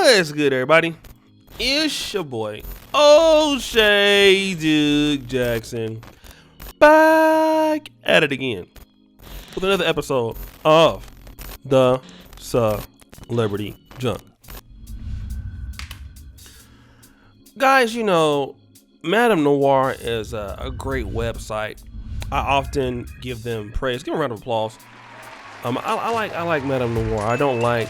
What's good, everybody? It's your boy, O'Shea Duke Jackson, back at it again with another episode of the Celebrity Junk. Guys, you know, Madame Noir is a great website. I often give them praise. Give them a round of applause. I like Madame Noir. I don't like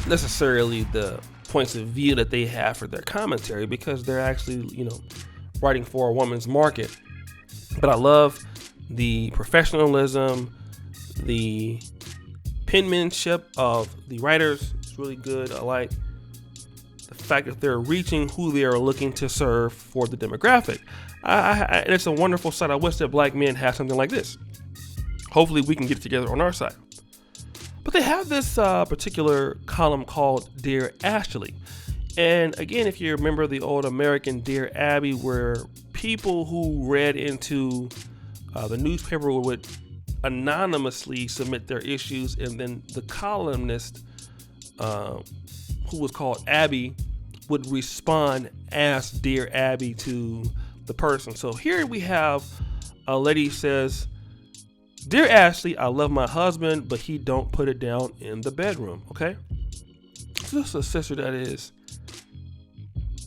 necessarily the points of view that they have for their commentary because they're actually, you know, writing for a woman's market. But I love the professionalism, the penmanship of the writers. It's really good. I like the fact that they're reaching who they are looking to serve for the demographic. And it's a wonderful site. I wish that black men have something like this. Hopefully we can get it together on our side. But they have this particular column called Dear Ashley. And again, if you remember the old American Dear Abby, where people who read into the newspaper would anonymously submit their issues, and then the columnist, who was called Abby, would respond as Dear Abby to the person. So here we have a lady says, "Dear Ashley, I love my husband, but he don't put it down in the bedroom." Okay, so this is a sister that is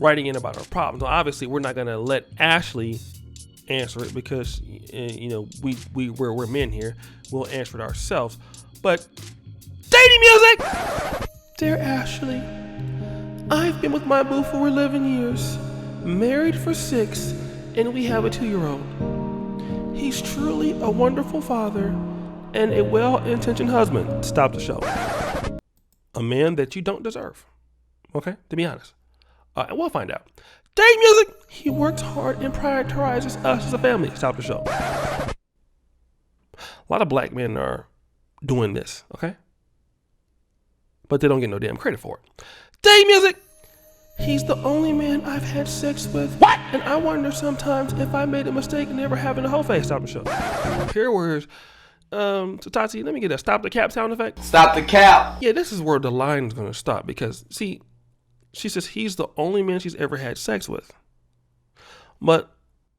writing in about her problems. Now, obviously, we're not gonna let Ashley answer it because you know we're men here. We'll answer it ourselves. But dating music. "Dear Ashley, I've been with my boo for 11 years, married for 6, and we have a 2-year-old. He's truly a wonderful father and a well-intentioned husband." Stop the show. A man that you don't deserve. Okay, to be honest. And we'll find out. Dating music. "He works hard and prioritizes us as a family." Stop the show. A lot of black men are doing this, okay? But they don't get no damn credit for it. Dating music. "He's the only man I've had sex with. What? And I wonder sometimes if I made a mistake never having a whole face." Stop the show. Here words. So Tati, let me get a stop the cap sound effect. Stop the cap. Yeah, this is where the line is going to stop because, see, she says he's the only man she's ever had sex with. But,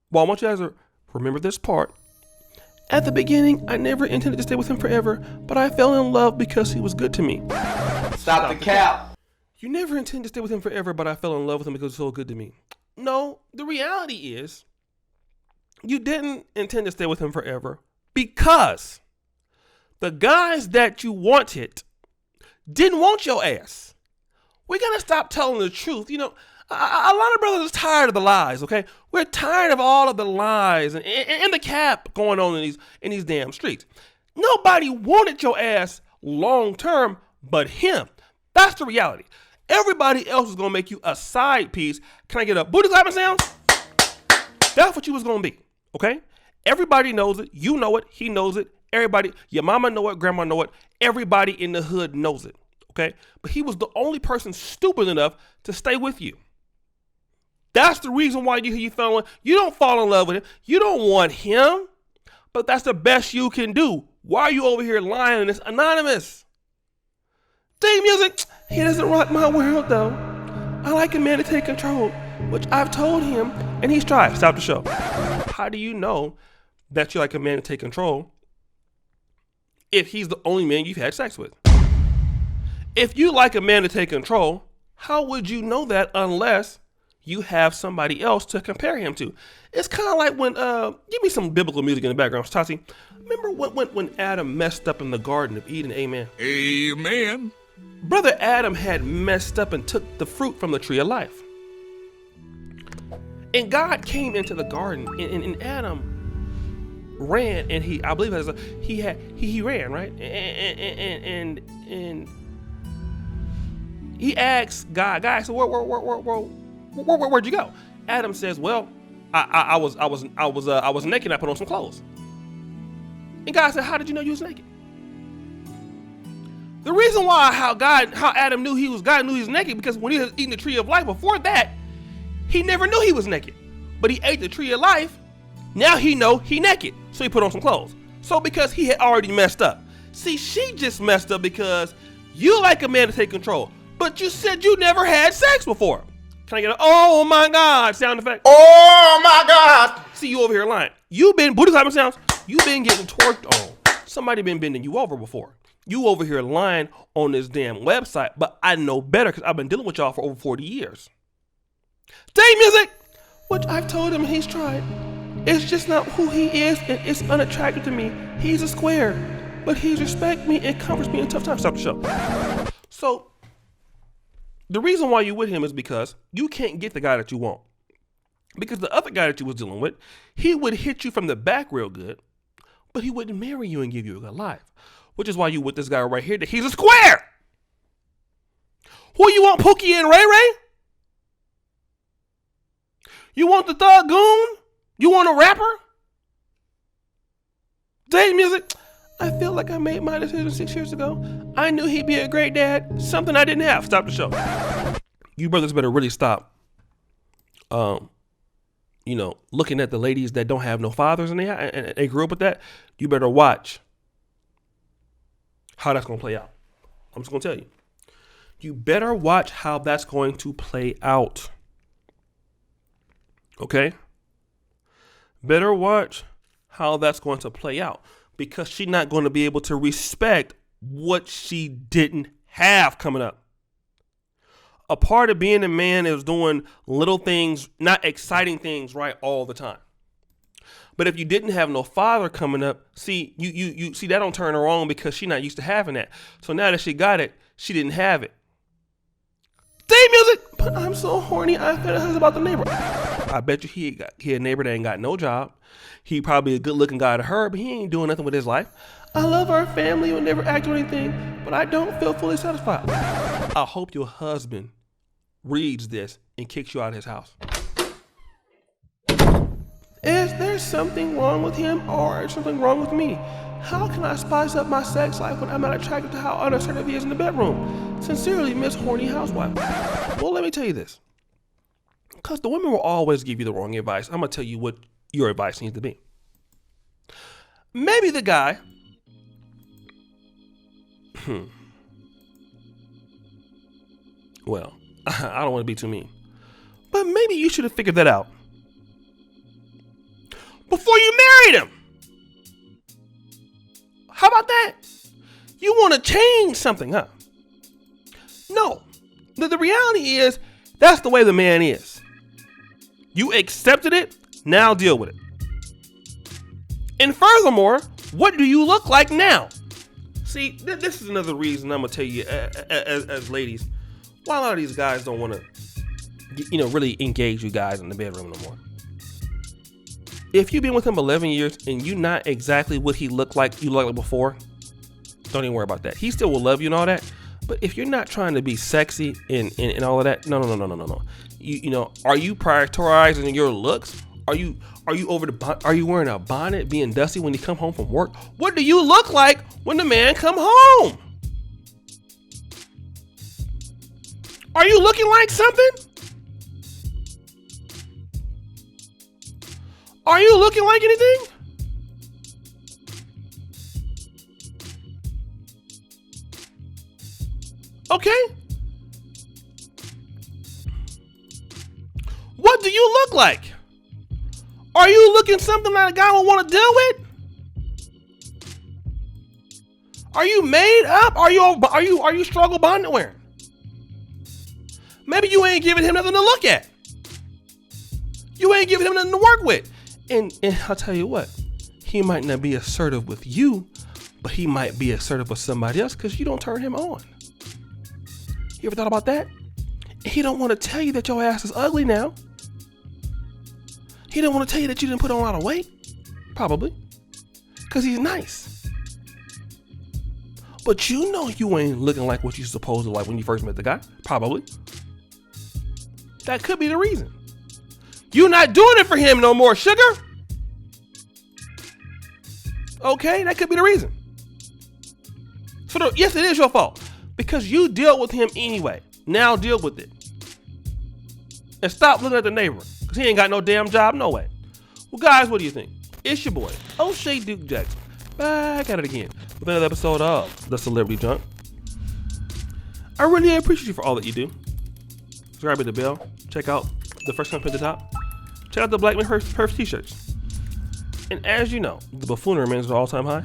well, I want you guys to remember this part. "At the beginning, I never intended to stay with him forever, but I fell in love because he was good to me." Stop the cap. You never intended to stay with him forever, but I fell in love with him because he was so good to me. No, the reality is you didn't intend to stay with him forever because the guys that you wanted didn't want your ass. We got to stop telling the truth. You know, a lot of brothers are tired of the lies, okay? We're tired of all of the lies and the cap going on in these damn streets. Nobody wanted your ass long term but him. That's the reality. Everybody else is going to make you a side piece. Can I get a booty clapping sound? That's what you was going to be, okay? Everybody knows it. You know it. He knows it. Everybody, your mama know it, grandma know it. Everybody in the hood knows it, okay? But he was the only person stupid enough to stay with you. That's the reason why you fell in love. You don't fall in love with him. You don't want him, but that's the best you can do. Why are you over here lying and it's anonymous? Dating music. "He doesn't rock my world though. I like a man to take control, which I've told him and he's tried." Stop the show. How do you know that you like a man to take control if he's the only man you've had sex with? If you like a man to take control, how would you know that unless you have somebody else to compare him to? It's kind of like when, give me some biblical music in the background, Tati. Remember when Adam messed up in the Garden of Eden? Amen. Amen. Brother Adam had messed up and took the fruit from the tree of life. And God came into the garden and Adam ran, and he ran, right? And he asked God, so where'd you go? Adam says, "Well, I was naked and I put on some clothes." And God said, "How did you know you was naked?" The reason why how Adam knew he was naked because when he was eating the tree of life before that, he never knew he was naked. But he ate the tree of life, now he know he naked. So he put on some clothes. So because he had already messed up. See, she just messed up because you like a man to take control. But you said you never had sex before. Can I get a oh my God sound effect? Oh my God. See, you over here lying. You been booty clapping sounds. You been getting twerked on. Somebody been bending you over before. You over here lying on this damn website, but I know better because I've been dealing with y'all for over 40 years. Day music, which I've told him he's tried. It's just not who he is, and it's unattractive to me. He's a square, but he respects me and comforts me in tough times. Stop the show. So, the reason why you with him is because you can't get the guy that you want. Because the other guy that you was dealing with, he would hit you from the back real good, but he wouldn't marry you and give you a good life. Which is why you with this guy right here, that he's a square. Who you want, Pookie and Ray Ray? You want the thug goon? You want a rapper? Day music. I feel like I made my decision 6 years ago. I knew he'd be a great dad. Something I didn't have. Stop the show. You brothers better really stop. Looking at the ladies that don't have no fathers and they grew up with that. You better watch how that's going to play out. I'm just going to tell you. You better watch how that's going to play out. Okay? Better watch how that's going to play out. Because she's not going to be able to respect what she didn't have coming up. A part of being a man is doing little things, not exciting things right all the time. But if you didn't have no father coming up, see, you see that don't turn her on because she's not used to having that. So now that she got it, she didn't have it. Day music! But I'm so horny, I fantasize about the neighbor. I bet you he a neighbor that ain't got no job. He probably a good looking guy to her, but he ain't doing nothing with his life. I love our family, we'll never act or anything, but I don't feel fully satisfied. I hope your husband reads this and kicks you out of his house. Is there something wrong with him or something wrong with me? How can I spice up my sex life when I'm not attracted to how unassertive he is in the bedroom? Sincerely, Miss Horny Housewife. Well, let me tell you this. Because the women will always give you the wrong advice. I'm going to tell you what your advice needs to be. Maybe the guy... Well, I don't want to be too mean. But maybe you should have figured that out before you married him. How about that? You want to change something, huh? No. The reality is, that's the way the man is. You accepted it, now deal with it. And furthermore, what do you look like now? See, this is another reason I'm going to tell you as ladies, why a lot of these guys don't want to, really engage you guys in the bedroom no more. If you've been with him 11 years and you not exactly what he looked like you looked like before, don't even worry about that. He still will love you and all that. But if you're not trying to be sexy and all of that, no. Are you prioritizing your looks? Are you wearing a bonnet, being dusty when you come home from work? What do you look like when the man come home? Are you looking like something? Are you looking like anything? Okay. What do you look like? Are you looking something that a guy will want to deal with? Are you made up? Are you struggle bonnet wearing? Maybe you ain't giving him nothing to look at. You ain't giving him nothing to work with. And I'll tell you what, he might not be assertive with you, but he might be assertive with somebody else because you don't turn him on. You ever thought about that? He don't want to tell you that your ass is ugly now. He don't want to tell you that you didn't put on a lot of weight. Probably. Because he's nice. But you know you ain't looking like what you supposed to like when you first met the guy. Probably. That could be the reason. You're not doing it for him no more, sugar. Okay, that could be the reason. So yes, it is your fault. Because you deal with him anyway. Now deal with it. And stop looking at the neighbor. Because he ain't got no damn job, no way. Well, guys, what do you think? It's your boy, O'Shea Duke Jackson. Back at it again with another episode of The Celebrity Junk. I really appreciate you for all that you do. Subscribe to the bell. Check out the first comment at the top. Check out the Black Men Purse t-shirts. And as you know, the buffoonery remains at an all-time high.